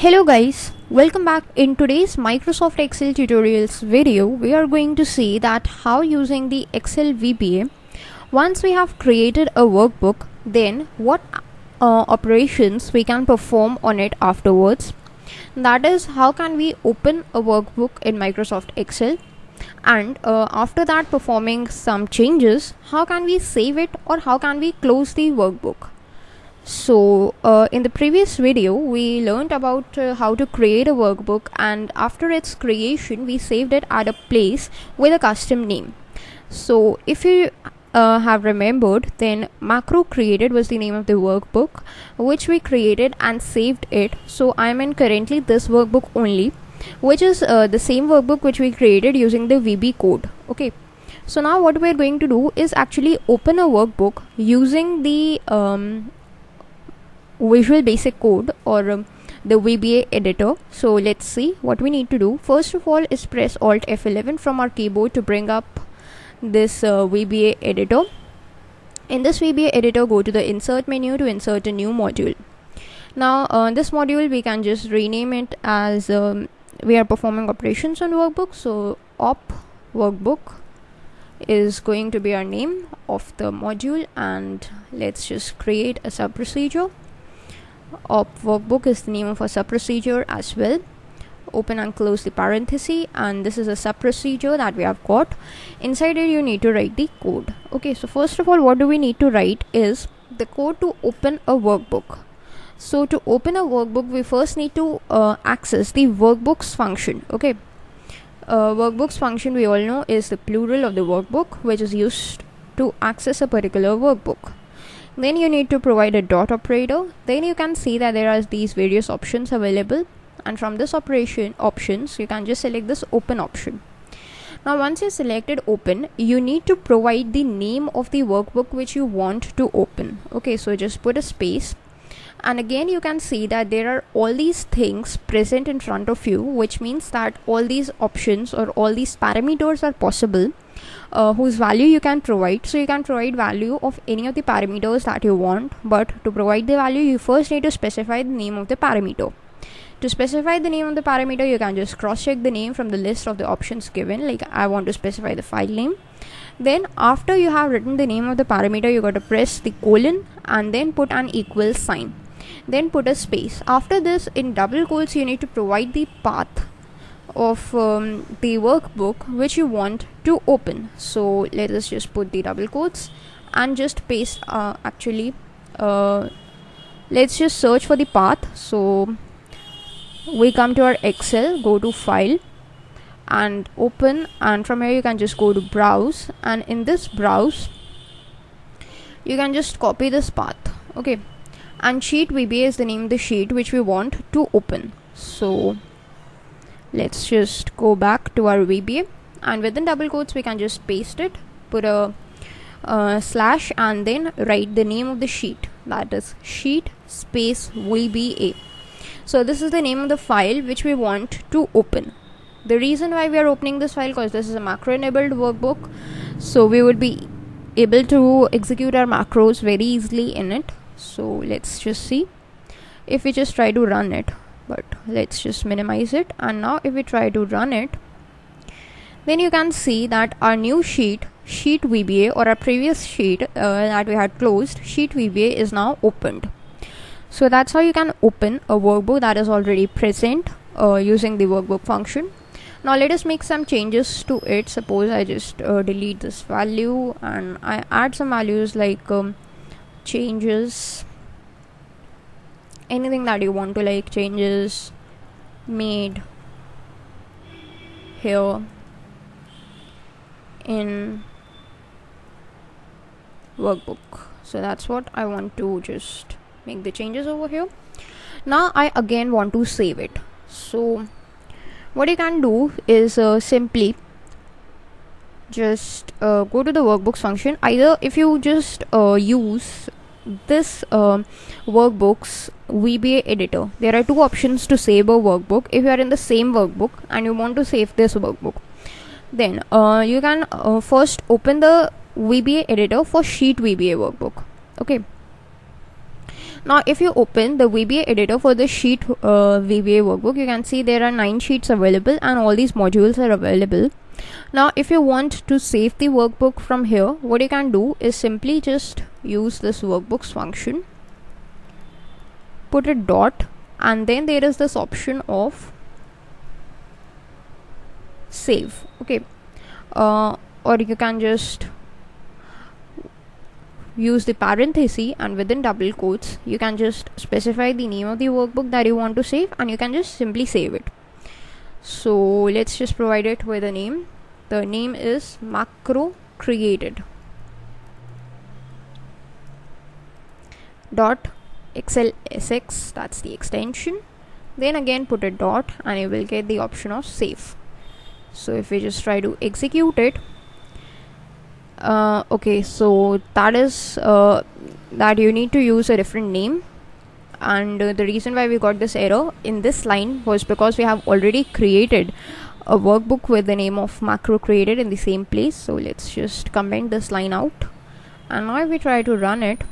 Hello guys, welcome back. In today's Microsoft Excel tutorials video, we are going to see that how using the Excel VBA, once we have created a workbook, then what operations we can perform on it afterwards. That is, how can we open a workbook in Microsoft Excel, and after that performing some changes, how can we save it or how can we close the workbook. So in the previous video we learned about how to create a workbook, and after its creation we saved it at a place with a custom name. So if you have remembered, then macro created was the name of the workbook which we created and saved it. So I'm in currently this workbook only, which is the same workbook which we created using the VB code. Okay, so now what we're going to do is actually open a workbook using the Visual Basic Code or the VBA editor. So let's see what we need to do. First of all is press Alt F11 from our keyboard to bring up this VBA editor. In this VBA editor, go to the insert menu to insert a new module. Now this module we can just rename it as we are performing operations on workbook, so op workbook is going to be our name of the module, and let's just create a sub procedure. Op workbook is the name of a sub procedure as well. Open and close the parenthesis, and this is a sub procedure that we have got. Inside it you need to write the code. Okay, so first of all what do we need to write is the code to open a workbook. So to open a workbook we first need to access the workbooks function. Okay, workbooks function we all know is the plural of the workbook which is used to access a particular workbook. Then you need to provide a dot operator. Then you can see that there are these various options available, and from this options you can just select this open option. Now once you selected open, you need to provide the name of the workbook which you want to open. Okay, so just put a space, and again you can see that there are all these things present in front of you, which means that all these options or all these parameters are possible whose value you can provide. So you can provide value of any of the parameters that you want, but to provide the value you first need to specify the name of the parameter. To specify the name of the parameter, you can just cross check the name from the list of the options given, like I want to specify the file name. Then after you have written the name of the parameter, you got to press the colon and then put an equal sign, then put a space. After this, in double quotes, you need to provide the path of the workbook which you want to open. So let us just put the double quotes and just paste let's just search for the path. So we come to our Excel, go to file and open, and from here you can just go to browse, and in this browse you can just copy this path. Okay, and sheet VBA is the name of the sheet which we want to open. So let's just go back to our VBA, and within double quotes we can just paste it, put a slash and then write the name of the sheet, that is sheet space VBA. So this is the name of the file which we want to open. The reason why we are opening this file, because this is a macro enabled workbook, so we would be able to execute our macros very easily in it. So let's just see if we just try to run it, but let's just minimize it, and now if we try to run it, then you can see that our new sheet VBA, or our previous sheet that we had closed, sheet VBA, is now opened. So that's how you can open a workbook that is already present using the workbook function. Now let us make some changes to it. Suppose I just delete this value and I add some values like changes, anything that you want to, like changes made here in workbook. So that's what I want to just make the changes over here. Now I again want to save it. So what you can do is simply just go to the workbooks function. Either if you just use this workbooks VBA editor, there are two options to save a workbook. If you are in the same workbook and you want to save this workbook, then you can first open the VBA editor for sheet VBA workbook. Okay, Now if you open the VBA editor for the sheet VBA workbook, you can see there are 9 sheets available and all these modules are available. Now if you want to save the workbook from here, what you can do is simply just use this workbooks function, put a dot, and then there is this option of save. Okay, or you can just use the parenthesis, and within double quotes you can just specify the name of the workbook that you want to save, and you can just simply save it. So let's just provide it with a name. The name is macro created dot Excel SX, that's the extension. Then again put a dot and you will get the option of save. So if we just try to execute it, okay, so that is that you need to use a different name, and the reason why we got this error in this line was because we have already created a workbook with the name of macro created in the same place. So let's just comment this line out, and now if we try to run it,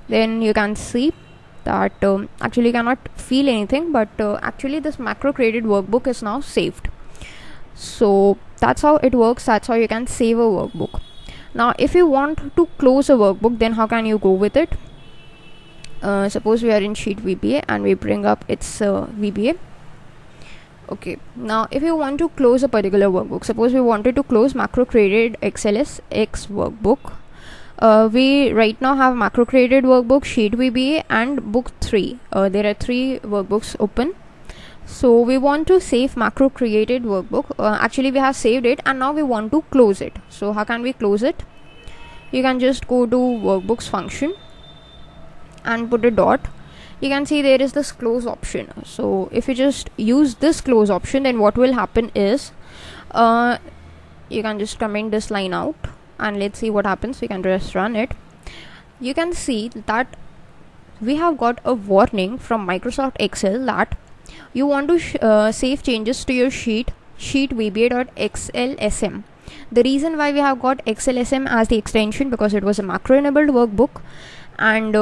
then you can see that actually you cannot feel anything, but actually this macro created workbook is now saved. So that's how it works. That's how you can save a workbook. Now if you want to close a workbook, then how can you go with it? Suppose we are in sheet VBA and we bring up its VBA. Okay, now if you want to close a particular workbook, suppose we wanted to close macro created Excel SX workbook. We right now have macro created workbook, sheet VBA, and book 3. There are 3 workbooks open. So we want to save macro created workbook. Actually we have saved it and now we want to close it. So how can we close it? You can just go to workbooks function and put a dot. You can see there is this close option. So if you just use this close option, then what will happen is you can just comment this line out and let's see what happens. We can just run it. You can see that we have got a warning from Microsoft Excel that you want to save changes to your sheet VBA.XLSM. The reason why we have got XLSM as the extension, because it was a macro enabled workbook, and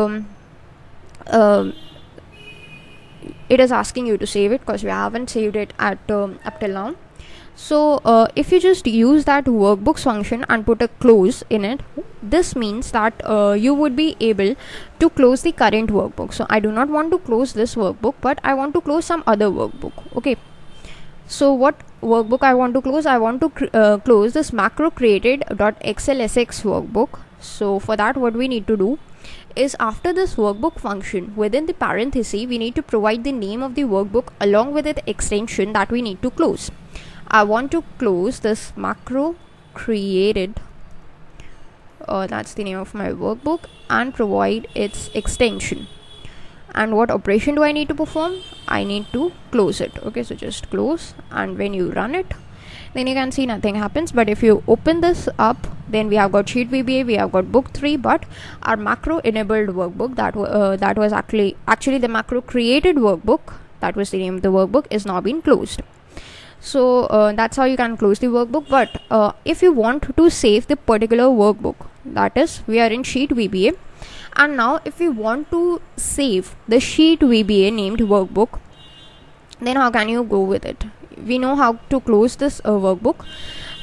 it is asking you to save it because we haven't saved it at up till now. So if you just use that workbooks function and put a close in it, this means that you would be able to close the current workbook. So I do not want to close this workbook, but I want to close some other workbook. Okay, so what workbook I want to close? I want to close this macro created .XLSX workbook. So for that, what we need to do is, after this workbook function, within the parenthesis we need to provide the name of the workbook along with the extension that we need to close. I want to close this macro created, that's the name of my workbook, and provide its extension. And what operation do I need to perform? I need to close it. Okay, so just close, and when you run it, then you can see nothing happens. But if you open this up, then we have got sheet VBA, we have got book 3, but our macro enabled workbook, that was actually the macro created workbook, that was the name of the workbook, is now been closed. So that's how you can close the workbook. But if you want to save the particular workbook, that is, we are in sheet VBA, and now if we want to save the sheet VBA named workbook, then how can you go with it? We know how to close this workbook.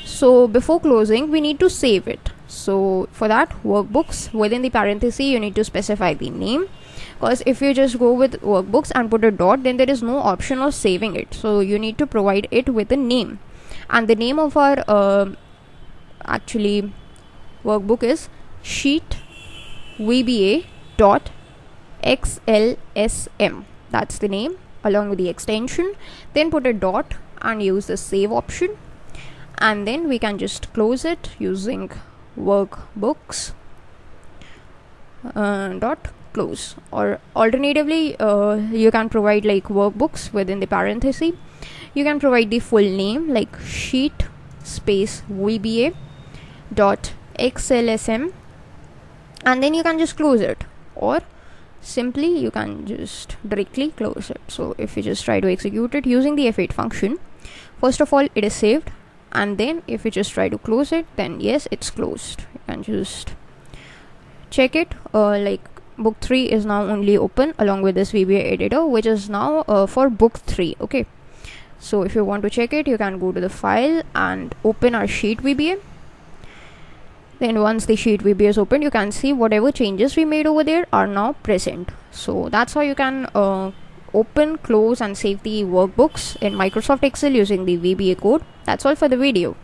So before closing, we need to save it. So for that, workbooks, within the parenthesis you need to specify the name, because if you just go with workbooks and put a dot, then there is no option of saving it. So you need to provide it with a name, and the name of our actually workbook is sheet VBA .XLSM. That's the name along with the extension. Then put a dot and use the save option, and then we can just close it using workbooks dot close. Or alternatively, you can provide like workbooks within the parenthesis. You can provide the full name like sheet space VBA dot XLSM, and then you can just close it, or simply you can just directly close it. So if you just try to execute it using the F8 function, first of all it is saved, and then if you just try to close it, then yes, it's closed. You can just check it, like book 3 is now only open along with this VBA editor, which is now for book 3. Okay, so if you want to check it, you can go to the file and open our sheet VBA. Then once the sheet VBA is open, you can see whatever changes we made over there are now present. So that's how you can open, close and save the workbooks in Microsoft Excel using the VBA code. That's all for the video.